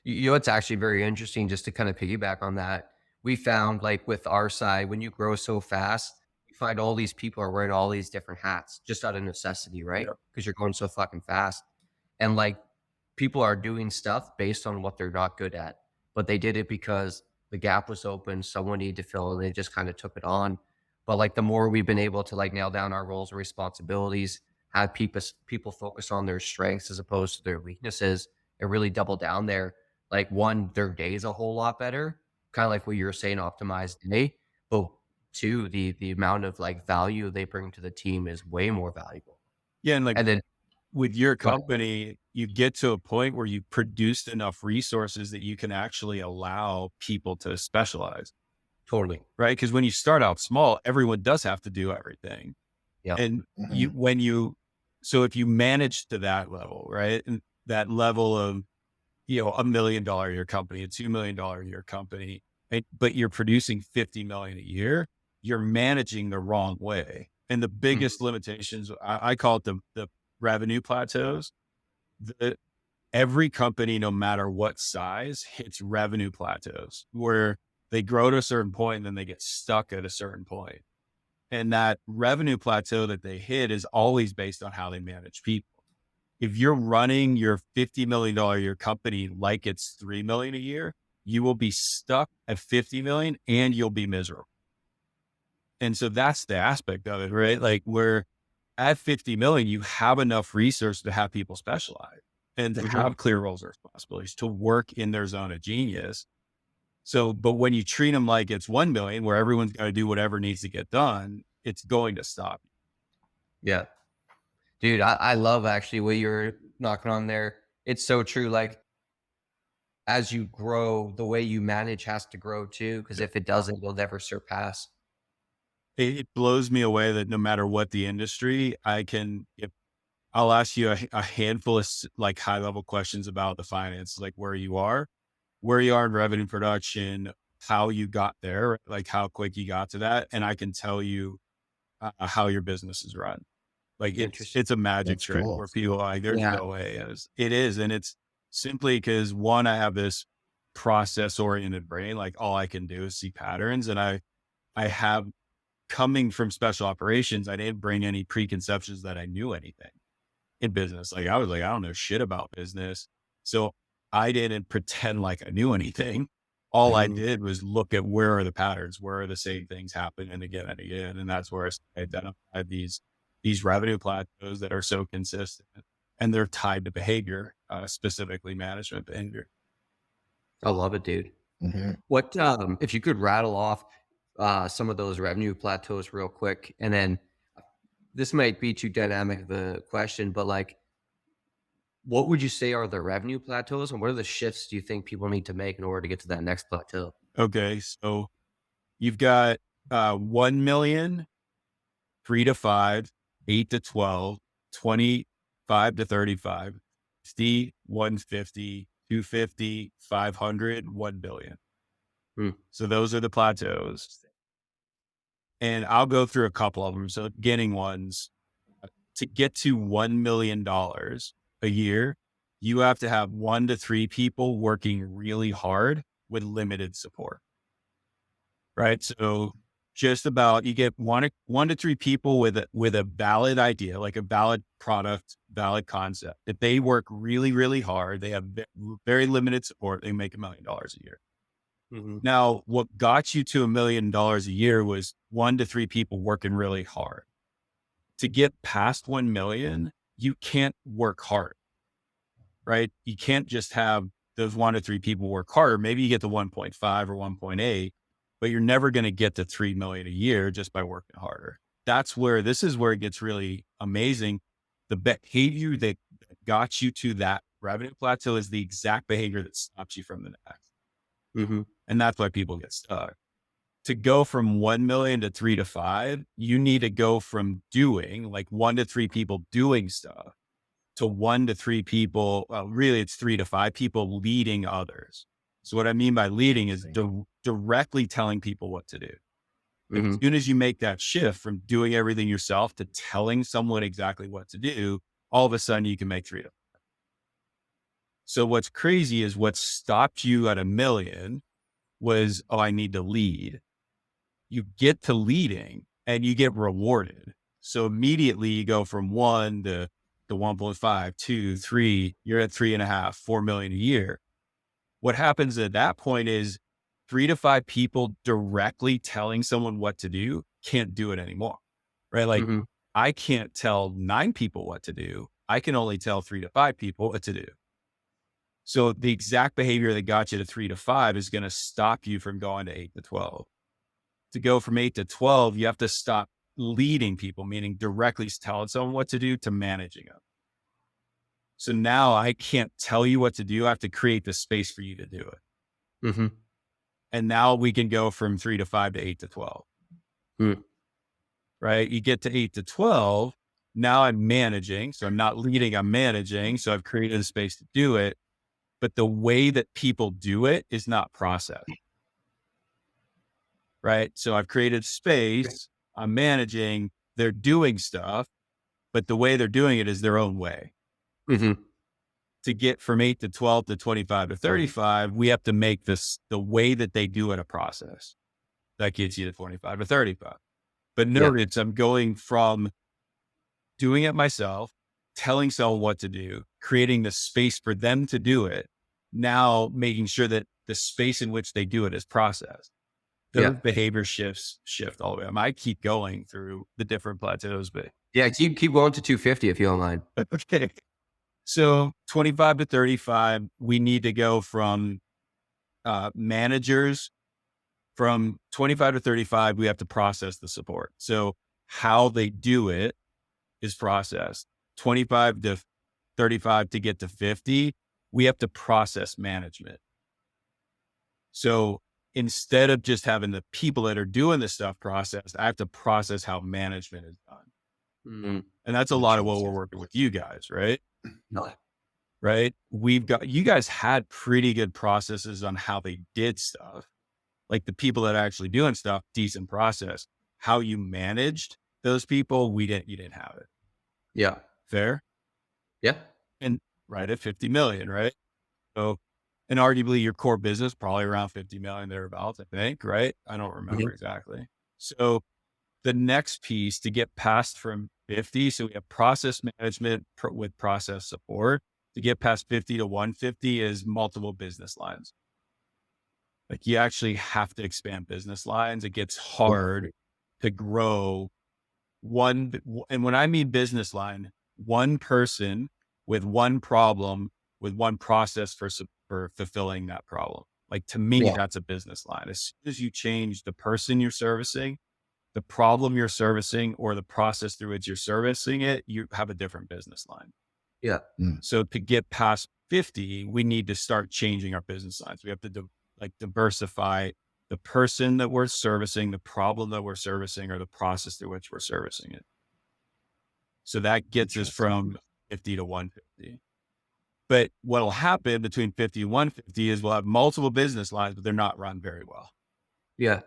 You know, it's actually very interesting just to kind of piggyback on that. We found like with our side, when you grow so fast, you find all these people are wearing all these different hats just out of necessity, right? Yeah. Because you're going so fucking fast. And like people are doing stuff based on what they're not good at, but they did it because the gap was open, someone needed to fill, and they just kind of took it on. But like the more we've been able to like nail down our roles and responsibilities, have people focus on their strengths as opposed to their weaknesses, and really double down there. Like one, their day is a whole lot better, kind of like what you were saying, optimized day. But two, the amount of like value they bring to the team is way more valuable. Yeah. And like And then with your go ahead. company, you get to a point where you produced enough resources that you can actually allow people to specialize, Totally. right? Because when you start out small, everyone does have to do everything. Yeah. And Mhm. so if you manage to that level, right? And that level of, $1 million a year company, a $2 million a year company, right? But you're producing 50 million a year, you're managing the wrong way. And the biggest limitations, I call it the revenue plateaus. Every company, no matter what size, hits revenue plateaus where they grow to a certain point and then they get stuck at a certain point. And that revenue plateau that they hit is always based on how they manage people. If you're running your $50 million a year company like it's $3 million a year, you will be stuck at 50 million and you'll be miserable. And so that's the aspect of it, right? Like where at 50 million, you have enough resources to have people specialize and to have clear roles and responsibilities to work in their zone of genius. So, but when you treat them like it's 1 million, where everyone's got to do whatever needs to get done, it's going to stop. Yeah. Dude, I love actually what you're knocking on there. It's so true. Like as you grow, the way you manage has to grow too. Cause if it doesn't, you'll never surpass. It blows me away that no matter what the industry, I'll ask you a handful of like high level questions about the finance, like where you are in revenue production, how you got there, like how quick you got to that. And I can tell you how your business is run. Like Interesting. it's a magic That's trick cool. where people are like, there's Yeah. no way it is. And it's simply because one, I have this process oriented brain, like all I can do is see patterns. And I have coming from special operations, I didn't bring any preconceptions that I knew anything in business. Like I was like, I don't know shit about business. So I didn't pretend like I knew anything. All I did was look at where are the patterns, where are the same things happening again and again. And that's where I identified these revenue plateaus that are so consistent and they're tied to behavior, specifically management behavior. I love it, dude. Mhm. What, if you could rattle off some of those revenue plateaus real quick, and then this might be too dynamic of a question, but like, what would you say are the revenue plateaus, and what are the shifts do you think people need to make in order to get to that next plateau? Okay. So you've got 1 million, 3 to 5, 8 to 12, 25 to 35, 50, 150, 250, 500, 1 billion. Hmm. So those are the plateaus. And I'll go through a couple of them. So the beginning ones, to get to $1 million a year, you have to have 1 to 3 people working really hard with limited support. Right. So just about you get one to 3 people with a valid idea, like a valid product, valid concept. If they work really, really hard, they have very limited support, they make $1 million a year. Now, what got you to $1 million a year was 1 to 3 people working really hard. To get past 1 million, you can't work hard, right? You can't just have those 1 to 3 people work harder. Maybe you get to 1.5 or 1.8, but you're never going to get to 3 million a year just by working harder. This is where it gets really amazing. The behavior that got you to that revenue plateau is the exact behavior that stops you from the next. And that's why people get stuck. To go from 1 million to 3 to 5, you need to go from doing like 1 to 3 people doing stuff to 1 to 3 people. Really it's 3 to 5 people leading others. So what I mean by leading is directly telling people what to do. As soon as you make that shift from doing everything yourself to telling someone exactly what to do, all of a sudden you can make 3 to 5. So what's crazy is what stopped you at 1 million was, I need to lead. You get to leading and you get rewarded. So immediately you go from 1 to 1.5, 2, 3, you're at 3.5, 4 million a year. What happens at that point is 3 to 5 people directly telling someone what to do can't do it anymore, right? Like I can't tell 9 people what to do. I can only tell 3 to 5 people what to do. So the exact behavior that got you to 3 to 5 is going to stop you from going to 8 to 12. To go from 8 to 12, you have to stop leading people, meaning directly telling someone what to do, to managing them. So now I can't tell you what to do. I have to create the space for you to do it. And now we can go from 3 to 5 to 8 to 12. Right? You get to 8 to 12. Now I'm managing. So I'm not leading, I'm managing. So I've created a space to do it. But the way that people do it is not processed. right? So I've created space, I'm managing, they're doing stuff, but the way they're doing it is their own way. Mm-hmm. To get from 8 to 12 to 25 to 35, we have to make this the way that they do it a process that gets you to 25 to 35. But Yeah. notice I'm going from doing it myself, telling someone what to do, creating the space for them to do it. Now making sure that the space in which they do it is processed. Yeah. Those behavior shifts shift all the way. I might keep going through the different plateaus, but Yeah. Keep going to 250 if you don't mind. okay. So 25 to 35, we need to go from managers. From 25 to 35, we have to process the support. So how they do it is processed. 25 to 35 to get to 50, we have to process management. So instead of just having the people that are doing the stuff processed, I have to process how management is done. Mm-hmm. And that's a lot of what we're working with you guys, right? No. Right. You guys had pretty good processes on how they did stuff. Like the people that are actually doing stuff, decent process. How you managed those people, you didn't have it. Yeah. Fair? Yeah. And right at 50 million, right? So, and arguably your core business, probably around 50 million thereabouts, I think, right? I don't remember exactly. So the next piece to get past from 50, so we have process management with process support. To get past 50 to 150 is multiple business lines. Like you actually have to expand business lines. It gets hard to grow one. And when I mean business line, one person with one problem, with one process for fulfilling that problem. Like to me, Yeah. that's a business line. As soon as you change the person you're servicing, the problem you're servicing, or the process through which you're servicing it, you have a different business line. Yeah. So to get past 50, we need to start changing our business lines. We have to diversify the person that we're servicing, the problem that we're servicing, or the process through which we're servicing it. So that gets us from 50 to 150. But what'll happen between 50 and 150 is we'll have multiple business lines, but they're not run very well. Yeah.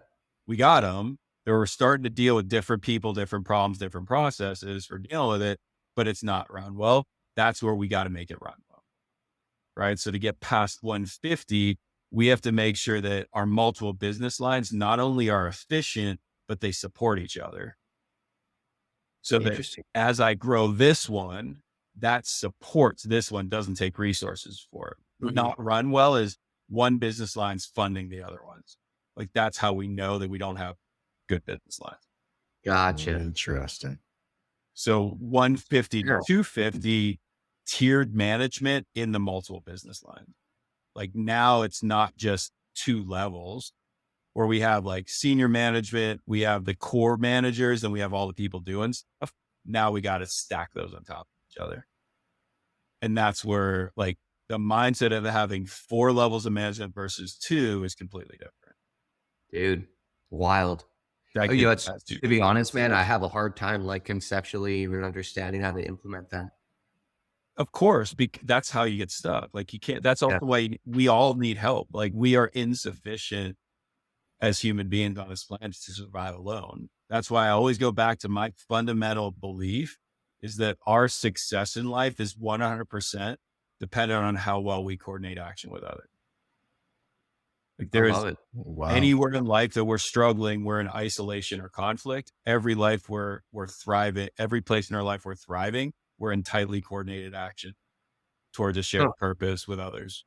We got them. They were starting to deal with different people, different problems, different processes for dealing with it, but it's not run well. That's where we got to make it run well. Right. So to get past 150, we have to make sure that our multiple business lines not only are efficient, but they support each other. So that as I grow this one, that supports this one, doesn't take resources for it. Mm-hmm. Not run well is one business line's funding the other ones. Like that's how we know that we don't have good business lines. Gotcha. Interesting. So 150 to 250 tiered management in the multiple business lines. Like now it's not just two levels where we have like senior management, we have the core managers, and we have all the people doing stuff. Now we got to stack those on top of each other. And that's where like the mindset of having 4 levels of management versus 2 is completely different. Dude, wild. To be honest, man, I have a hard time like conceptually even understanding how to implement that. Of course, that's how you get stuck. Like you can't, that's also why we all need help. Like we are insufficient as human beings on this planet to survive alone. That's why I always go back to my fundamental belief is that our success in life is 100% dependent on how well we coordinate action with others. Like there is anywhere in life that we're struggling, we're in isolation or conflict. Every life we're thriving, every place in our life we're thriving, we're in tightly coordinated action towards a shared purpose with others.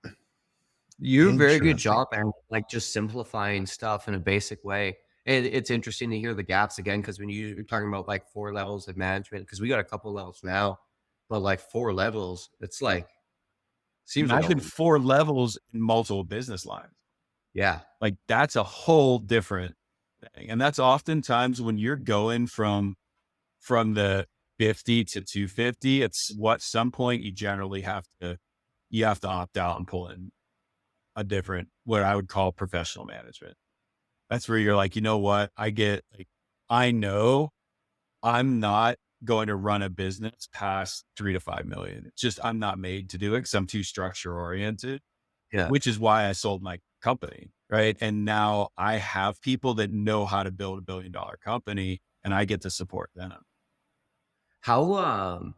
You do a very good job, man. Like just simplifying stuff in a basic way. And it's interesting to hear the gaps again, because when you're talking about like 4 levels of management, because we got a couple levels now, but like 4 levels, it's like seems like 4 levels in multiple business lines. Yeah. Like that's a whole different thing. And that's oftentimes when you're going from the 50 to 250, it's some point you generally have to opt out and pull in a different, what I would call professional management. That's where you're like, you know what? I know I'm not going to run a business past 3 to 5 million. It's just, I'm not made to do it because I'm too structure oriented, which is why I sold my company. right? And now I have people that know how to build $1 billion company, and I get to support them. How,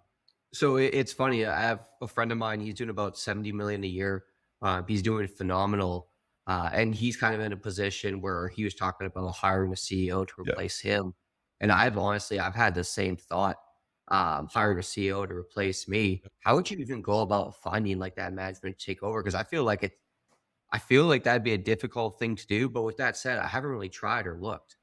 so it's funny. I have a friend of mine. He's doing about 70 million a year. He's doing phenomenal. And he's kind of in a position where he was talking about hiring a CEO to Yeah. replace him. And I've had the same thought, hiring a CEO to replace me. How would you even go about finding like that management to take over? Because I feel like that'd be a difficult thing to do. But with that said, I haven't really tried or looked.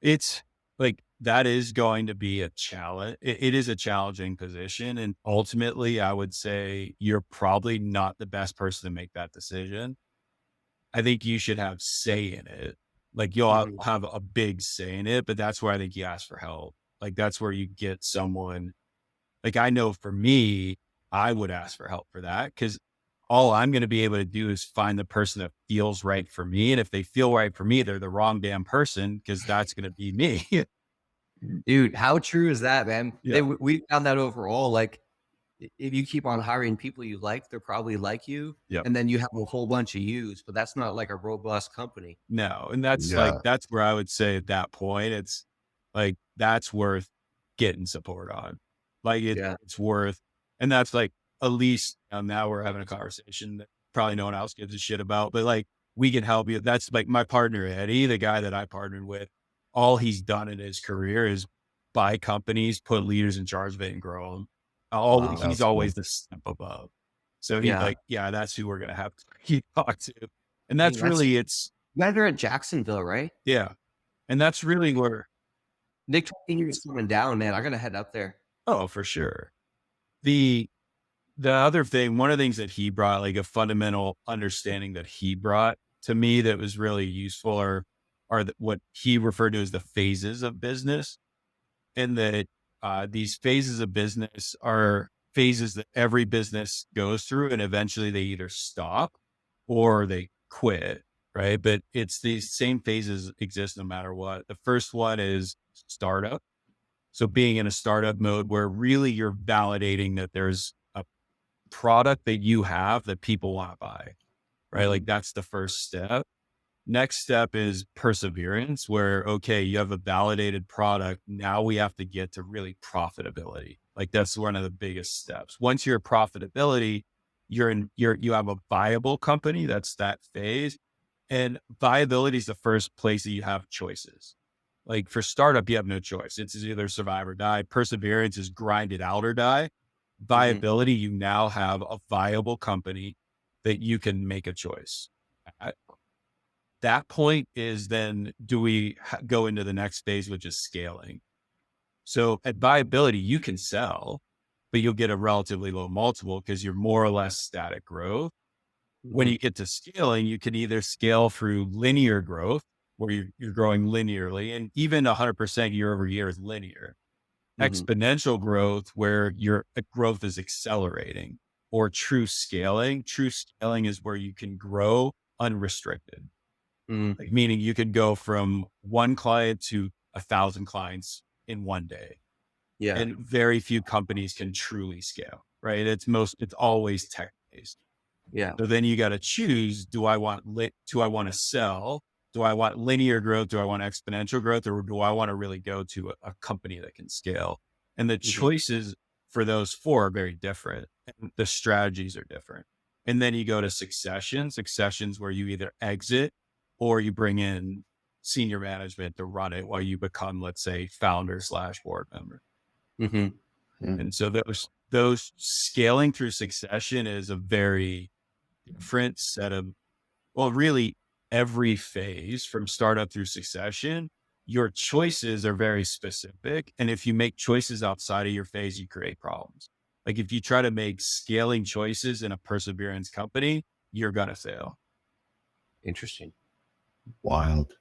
It's like that is going to be a challenge. It is a challenging position. And ultimately, I would say you're probably not the best person to make that decision. I think you should have say in it. Like you'll Mhm. have a big say in it, but that's where I think you ask for help. Like that's where you get someone. Like I know for me, I would ask for help for that because all I'm going to be able to do is find the person that feels right for me. And if they feel right for me, they're the wrong damn person because that's going to be me. Dude, how true is that, man? Yeah. We found that overall. Like, if you keep on hiring people you like, they're probably like you, Yep. and then you have a whole bunch of yous, but that's not like a robust company. No. And that's like, Yeah. that's where I would say at that point, it's like, that's worth getting support on. Like Yeah. it's worth, and that's like, at least now we're having a conversation that probably no one else gives a shit about, but like we can help you. That's like my partner, Eddie, the guy that I partnered with. All he's done in his career is buy companies, put leaders in charge of it and grow them. Wow. He's That's always cool. the step above. So he's Yeah. like, yeah, that's who we're going to have to talk to. And Dang, that's that's really, it's, you guys are at Jacksonville, right? yeah. And that's really where, Nick told me you're coming down, man. I'm gonna head up there. oh, for sure. The, the other thing, one of the things that he brought, like a fundamental understanding that he brought to me that was really useful are what he referred to as the phases of business. And that these phases of business are phases that every business goes through. And eventually they either stop or they quit. Right. But it's these same phases exist no matter what. The first one is startup. So being in a startup mode where really you're validating that there's a product that you have that people want to buy, right? Like Mhm. that's the first step. Next step is perseverance, where, okay, you have a validated product. Now we have to get to really profitability. Like that's one of the biggest steps. Once you're profitability, you have a viable company. That's that phase. And viability is the first place that you have choices. Like for startup, you have no choice. It's either survive or die. Perseverance is grind it out or die. Mhm. Viability, you now have a viable company that you can make a choice. At that point is then do we go into the next phase, which is scaling. So at viability, you can sell, but you'll get a relatively low multiple because you're more or less static growth. When Mhm. you get to scaling, you can either scale through linear growth, where you're growing linearly, and even 100% year over year is linear. Mhm. Exponential growth, where your growth is accelerating, or true scaling. True scaling is where you can grow unrestricted, Mhm. like meaning you could go from one client to 1,000 clients in one day. Yeah. And very few companies can truly scale, right? It's always tech based. Yeah. So then you got to choose, do I want to sell? Do I want linear growth? Do I want exponential growth? Or do I want to really go to a company that can scale? And the Mhm. choices for those four are very different. And the strategies are different. And then you go to successions where you either exit or you bring in senior management to run it while you become, let's say, founder/board member. Mhm. Mm. And so those scaling through succession is a very different set of, well, really every phase from startup through succession, your choices are very specific. And if you make choices outside of your phase, you create problems. Like if you try to make scaling choices in a perseverance company, you're going to fail. Interesting. Wild.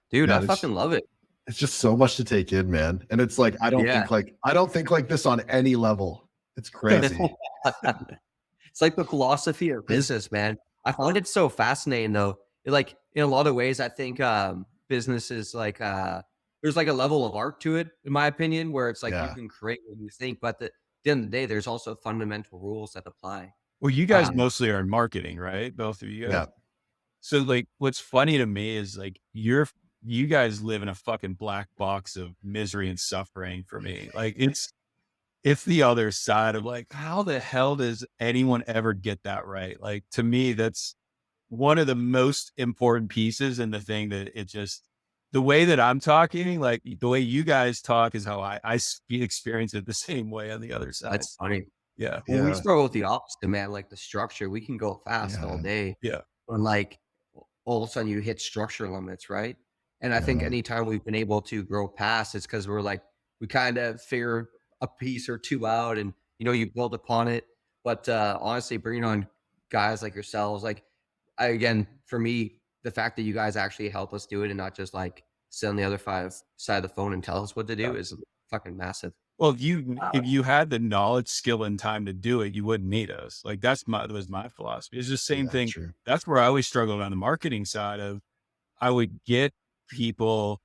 Dude, I Man, it's fucking love it. it's just so much to take in, man. And it's like Yeah. I don't think like this on any level. It's crazy. It's like the philosophy of business, man. I find it so fascinating though. Like in a lot of ways, I think business is like there's like a level of art to it, in my opinion, where it's like you Yeah. can create what you think, but at the end of the day, there's also fundamental rules that apply. Well, you guys Um, mostly are in marketing, right? Both of you Yeah. guys. So like, what's funny to me is like, you guys live in a fucking black box of misery and suffering for me. Like it's the other side of like, how the hell does anyone ever get that right? Like to me, that's one of the most important pieces and the thing that it just, the way that I'm talking, like the way you guys talk is how experience it the same way on the other side. That's funny. Yeah. Well, we Yeah. struggle with the opposite, man. Like the structure, we can go fast all Yeah. day, Yeah. but like all of a sudden you hit structure limits, right? And I think Yeah. anytime we've been able to grow past, it's because we're like we kind of figure a piece or two out, and you build upon it. But honestly, bringing on guys like yourselves, like again, for me, the fact that you guys actually help us do it and not just like sit on the other side of the phone and tell us what to Yeah. do is fucking massive. Well, if you had the knowledge, skill, and time to do it, you wouldn't need us. Like that was my philosophy. It's just same Yeah. thing. True. That's where I always struggled on the marketing side of I would get people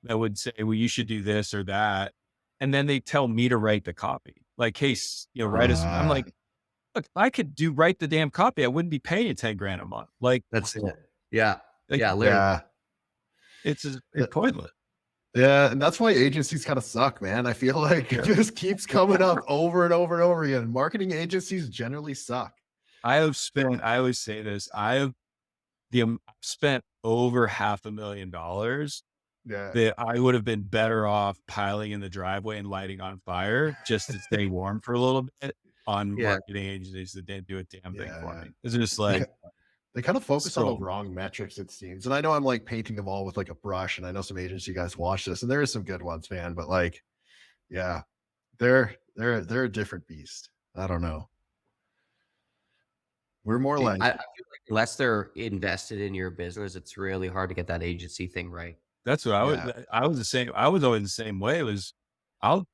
that would say, well, you should do this or that. And then they tell me to write the copy. Like, hey, write us. I'm Uh, like, look, I could write the damn copy. I wouldn't be paying you 10 grand a month. That's it. Yeah. Like Yeah. Larry. yeah. it's pointless. Yeah, and that's why agencies kind of suck, man. I feel like it just keeps coming up over and over and over again. Marketing agencies generally suck. I always say this, I've spent over $500,000 Yeah, that I would have been better off piling in the driveway and lighting on fire just to stay warm for a little bit on Yeah. marketing agencies that didn't do a damn thing for yeah. me. It's just They, like, ki- they kind of focus on the so wrong metrics, it seems. And I know I'm like painting them all with like a brush, and I know some agency guys watch this, and there is some good ones, man. But like, yeah, they're a different beast. I don't know. We're more I like, feel like unless they're invested in your business, it's really hard to get that agency thing right. that's what yeah, I was the same. I was always the same way. It was I'll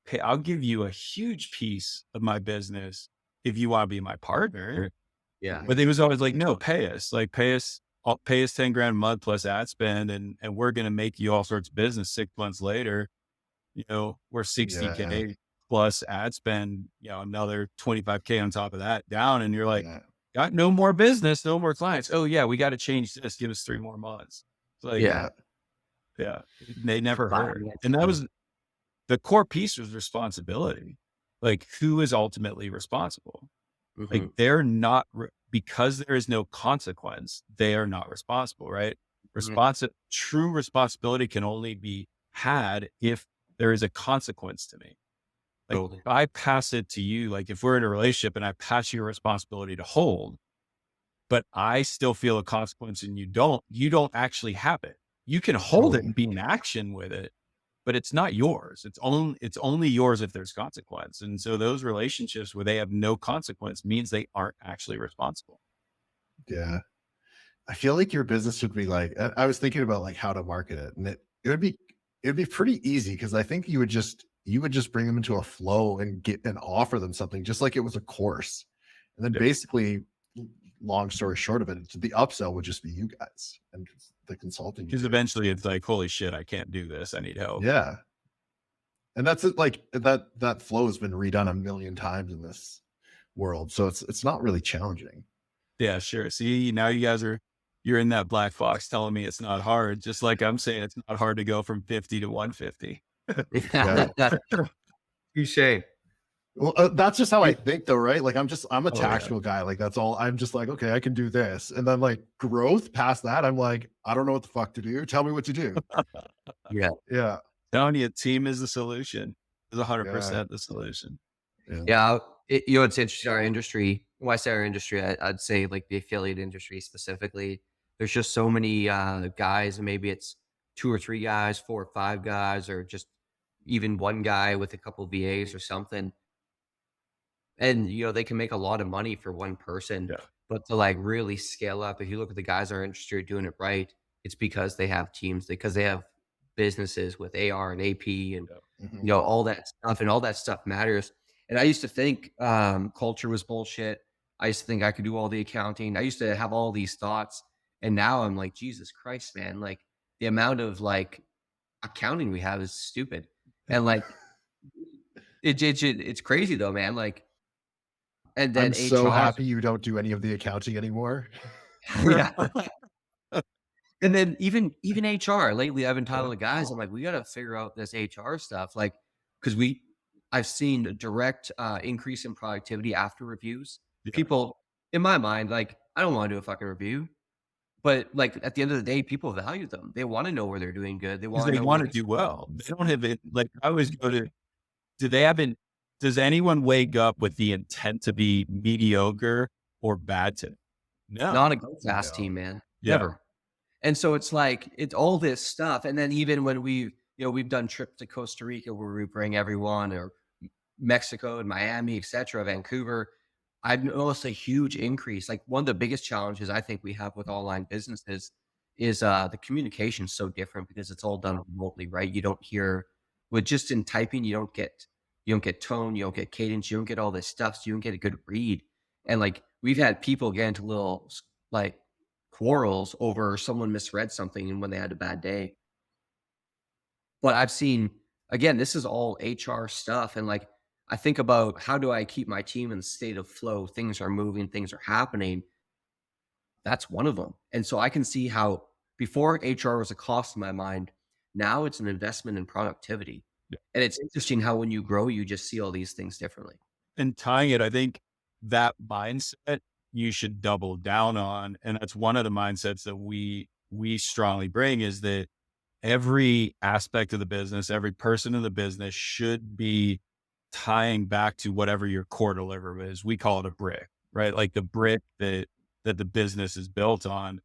give you a huge piece of my business if you want to be my partner. Yeah. But they was always like, no, pay us 10 grand a month plus ad spend and we're gonna make you all sorts of business 6 months later. We're yeah, 60K plus ad spend, another 25K on top of that down. And you're like, yeah, got no more business, no more clients. Oh yeah, we got to change this. Give us 3 more months. It's like, Yeah. yeah, yeah, they never heard. Buying it. And that was the core piece was responsibility. Like who is ultimately responsible? Like Mhm. they're not because there is no consequence, they are not responsible, right? Mhm. True responsibility can only be had if there is a consequence to me. Like Totally. if I pass it to you, like if we're in a relationship and I pass you a responsibility to hold, but I still feel a consequence and you don't actually have it. You can hold it totally. and be in action with it, but it's not yours. It's only yours if there's consequence. And so those relationships where they have no consequence means they aren't actually responsible. Yeah. I feel like your business should be like I was thinking about like how to market it, and it would be pretty easy because I think you would just bring them into a flow and get and offer them something just like it was a course. And then Yeah. basically, long story short of it, the upsell would just be you guys and the consulting you Because do. eventually it's like, holy shit, I can't do this. I need help. Yeah. And that's it, like that flow has been redone a million times in this world. So it's not really challenging. Yeah, sure. See, now you're in that black box telling me it's not hard, just like I'm saying it's not hard to go from 50 to 150. Yeah. Yeah. Touche. Well, that's just how I think though, right? Like I'm a Oh yeah. tactical guy. Like that's all. I'm just like, okay, I can do this. And then like growth past that, I'm like, I don't know what the fuck to do. Tell me what to do. Yeah. Yeah. Telling you, team is the solution. Is Yeah. 100% the solution. Yeah. Yeah. It's interesting. Our industry, when I say our industry, I'd say like the affiliate industry specifically. There's just so many guys, and maybe it's two or three guys, four or five guys, or just even one guy with a couple VAs or something. And they can make a lot of money for one person, Yeah. but to like really scale up, if you look at the guys in our industry doing it right, it's because they have teams, because they have businesses with AR and AP and Yeah. Mhm. all that stuff, and all that stuff matters. And I used to think culture was bullshit. I used to think I could do all the accounting. I used to have all these thoughts, and now I'm like, Jesus Christ, man! Like the amount of like accounting we have is stupid, and like it's crazy though, man. Like, and then I'm so HR, happy you don't do any of the accounting anymore. yeah, And then even HR lately, I've been telling the guys, I'm like, we got to figure out this HR stuff, like, because I've seen a direct increase in productivity after reviews. Yeah. People, in my mind, like, I don't want to do a fucking review, but like at the end of the day, people value them. They want to know where they're doing good. They Because want to they know where want to they. do well. They don't have it. Like I always go to, do they have an, does anyone wake up with the intent to be mediocre or bad today? No. Not a go fast No. team, man. Yeah. Never. And so it's like it's all this stuff. And then even when we've done trips to Costa Rica where we bring everyone, or Mexico and Miami, etc., Vancouver, I've noticed a huge increase. Like one of the biggest challenges I think we have with online businesses is the communication's so different because it's all done remotely, right? You don't hear with just in typing, you don't get tone, you don't get cadence, you don't get all this stuff, so you don't get a good read. And like we've had people get into little like quarrels over someone misread something and when they had a bad day. But I've seen, again, this is all HR stuff. And like, I think about how do I keep my team in the state of flow? Things are moving, things are happening. That's one of them. And so I can see how before HR was a cost in my mind, now it's an investment in productivity. Yeah. And it's interesting how when you grow, you just see all these things differently. And tying it, I think that mindset you should double down on. And that's one of the mindsets that we strongly bring is that every aspect of the business, every person in the business should be tying back to whatever your core deliverable is. We call it a brick, right? Like the brick that the business is built on.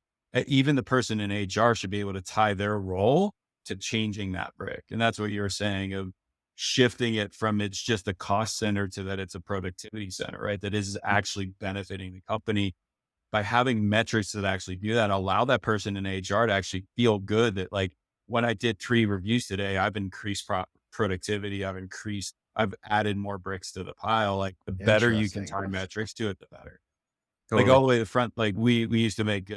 Even the person in HR should be able to tie their role to changing that brick. And that's what you're saying of shifting it from it's just a cost center to that it's a productivity center, right? That is actually benefiting the company by having metrics that actually do that, allow that person in HR to actually feel good that like when I did 3 reviews today, I've increased productivity. I've added more bricks to the pile. Like the better you can Interesting. tie metrics to it, the better. Like Totally. all the way to the front, like we used to make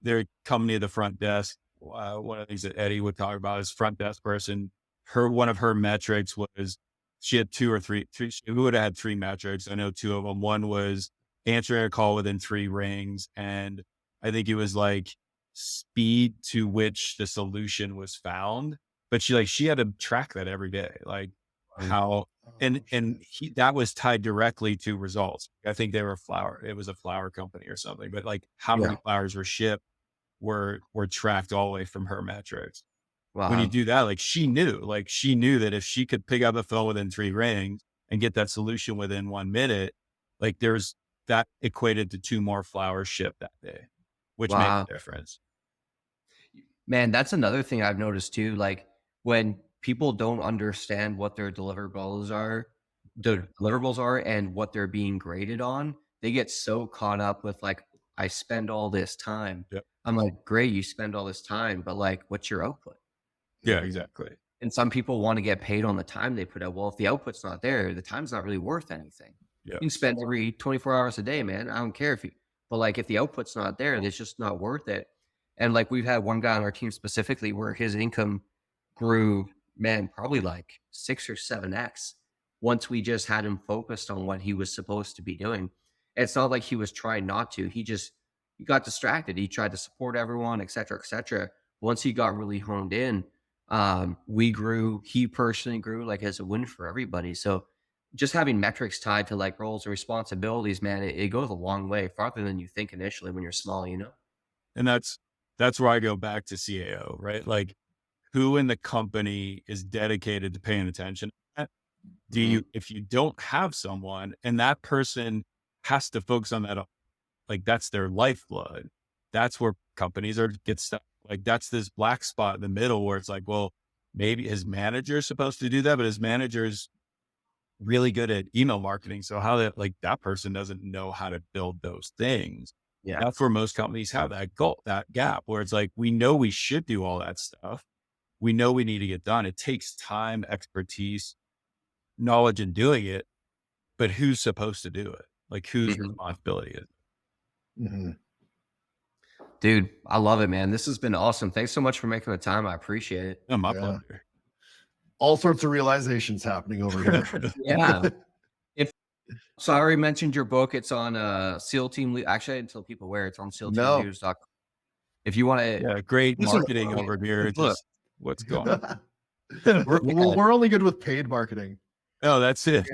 their company at the front desk. One of the things that Eddie would talk about is front desk person. One of her metrics was she had she would have had 3 metrics. I know 2 of them. One was answering a call within 3 rings. And I think it was like speed to which the solution was found. But she had to track that every day. Like Right. how, Oh, and that was tied directly to results. I think they were it was a flower company or something, but like how Yeah. many flowers were shipped were tracked all the way from her metrics. When you Wow. do that, like she knew that if she could pick up the phone within 3 rings and get that solution within 1 minute, like that equated to 2 more flowers shipped that day, which made Wow. a difference. Man, that's another thing I've noticed too. Like when people don't understand what their deliverables are and what they're being graded on, they get so caught up with like, I spend all this time. Yeah. I'm like, great, you spend all this time, but like, what's your output? Yeah, Mhm. exactly. And some people want to get paid on the time they put out. Well, if the output's not there, the time's not really worth anything. Yeah. You can spend every 24 hours a day, man. I don't care but like if the output's not there, it's just not worth it. And like we've had one guy on our team specifically where his income grew, man, probably like 6 or 7x once we just had him focused on what he was supposed to be doing. It's not like he was trying not to. He got distracted. He tried to support everyone, et cetera, et cetera. Once he got really honed in, we grew, he personally grew like as a win for everybody. So just having metrics tied to like roles and responsibilities, man, it goes a long way farther than you think initially when you're small. And that's where I go back to CAO, right? Like who in the company is dedicated to paying attention to that? Mhm. If you don't have someone and that person has to focus on that, like that's their lifeblood. That's where companies get stuck. Like that's this black spot in the middle where it's like, well, maybe his manager is supposed to do that, but his manager's really good at email marketing. So that person doesn't know how to build those things. Yeah. That's where most companies have that gap where it's like, we know we should do all that stuff. We know we need to get done. It takes time, expertise, knowledge in doing it, but who's supposed to do it? Like whose Mhm. responsibility is it? Mhm. Dude, I love it, man. This has been awesome. Thanks so much for making the time. I appreciate it. Oh, my Yeah. pleasure. All sorts of realizations happening over here. Yeah. If so, I already mentioned your book. It's on SEAL Team. Actually, I didn't tell people where it's on No. SEALTeamLeaders.com. If you want to, Yeah, great listen, marketing over here. look, Just what's going on? We're only good with paid marketing. Oh, that's it.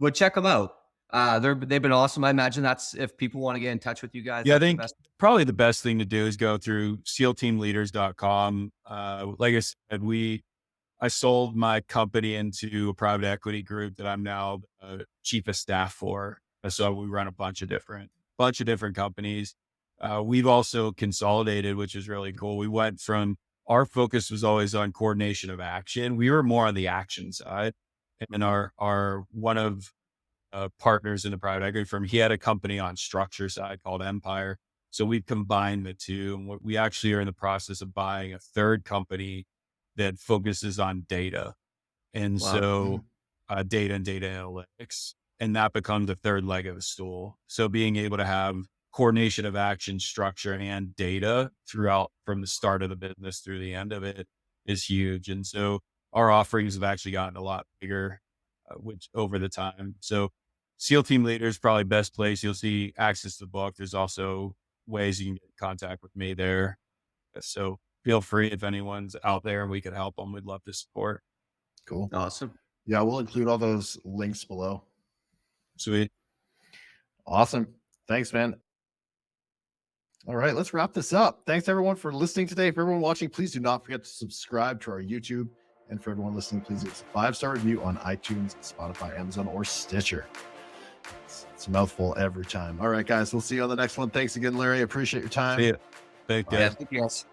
but check them out. They've been awesome. I imagine that's if people want to get in touch with you guys. Yeah, I That's the think best. probably the best thing to do is go through sealteamleaders.com. Like I said, I sold my company into a private equity group that I'm now chief of staff for. So we run a bunch of different companies. We've also consolidated, which is really cool. We went from, our focus was always on coordination of action. We were more on the action side, and our one of partners in the private equity firm, he had a company on structure side called Empire. So we've combined the two, and we actually are in the process of buying a third company that focuses on data. And Wow. so data and data analytics, and that becomes the third leg of the stool. So being able to have coordination of action, structure, and data throughout, from the start of the business through the end of it, is huge. And so our offerings have actually gotten a lot bigger, which over the time. So SEAL Team Leaders, probably best place. You'll see access to the book. There's also ways you can get in contact with me there. So feel free, if anyone's out there and we could help them, we'd love to support. Cool. Awesome. Yeah, we'll include all those links below. Sweet. Awesome. Thanks, man. All right, let's wrap this up. Thanks everyone for listening today. For everyone watching, please do not forget to subscribe to our YouTube. And for everyone listening, please leave a 5-star review on iTunes, Spotify, Amazon, or Stitcher. It's a mouthful every time. All right, guys, we'll see you on the next one. Thanks again, Larry. I appreciate your time. See ya. Thank you. Yeah, thank you guys.